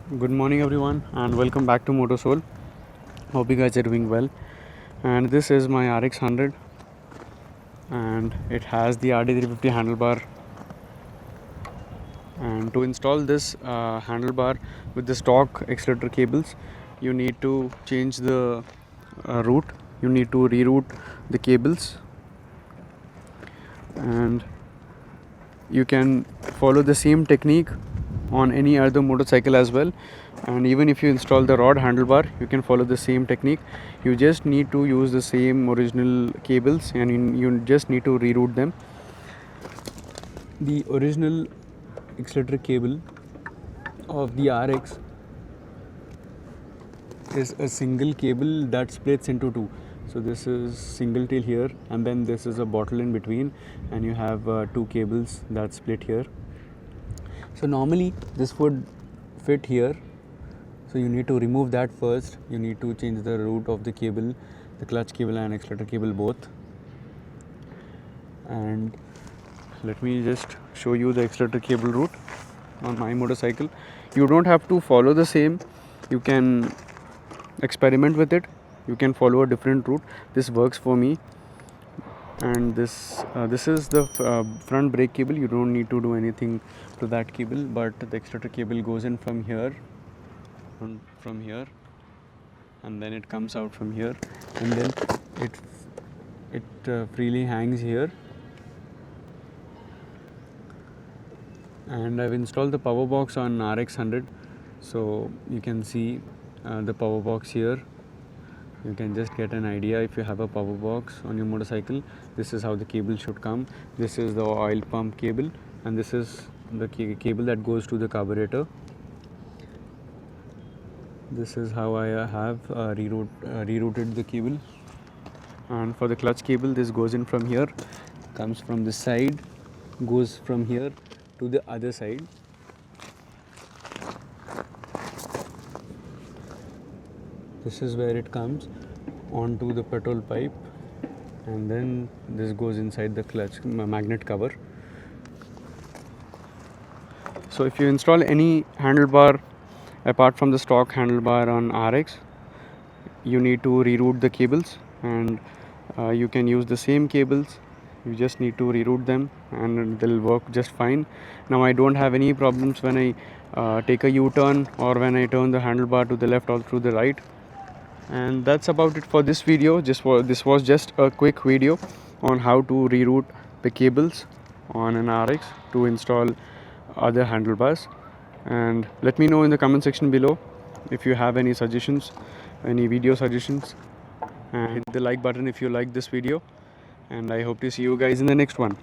Good morning everyone and welcome back to Motosoul. Hope you guys are doing well. And this is my RX100 and it has the RD350 handlebar. And to install this handlebar with the stock accelerator cables, you need to change the route. You need to reroute the cables, and you can follow the same technique on any other motorcycle as well. And even if you install the rod handlebar, you can follow the same technique. You just need to use the same original cables and you just need to reroute them. The original accelerator cable of the RX is a single cable that splits into two. So this is single tail here, and then this is a bottle in between, and you have two cables that split here. So normally this would fit here, so you need to remove that first. You need to change the route of the cable, the clutch cable and accelerator cable both. And let me just show you the accelerator cable route on my motorcycle. You don't have to follow the same, you can experiment with it. You can follow a different route. This works for me. And this is the front brake cable. You don't need to do anything to that cable, but the accelerator cable goes in from here and from here, and then it comes out from here, and then it freely hangs here. And I've installed the power box on RX100, so you can see the power box here. You can just get an idea. If you have a power box on your motorcycle, this is how the cable should come. This is the oil pump cable, and this is the cable that goes to the carburetor. This is how I have rerouted the cable. And for the clutch cable, this goes in from here, comes from this side, goes from here to the other side. This is where it comes onto the petrol pipe, and then this goes inside the clutch magnet cover. So if you install any handlebar apart from the stock handlebar on RX, you need to reroute the cables, and you can use the same cables. You just need to reroute them and they'll work just fine. Now I don't have any problems when I take a U-turn or when I turn the handlebar to the left or to the right. And that's about it for this video. This was just a quick video on how to reroute the cables on an RX to install other handlebars. And let me know in the comment section below if you have any suggestions, any video suggestions, and hit the like button if you like this video. And I hope to see you guys in the next one.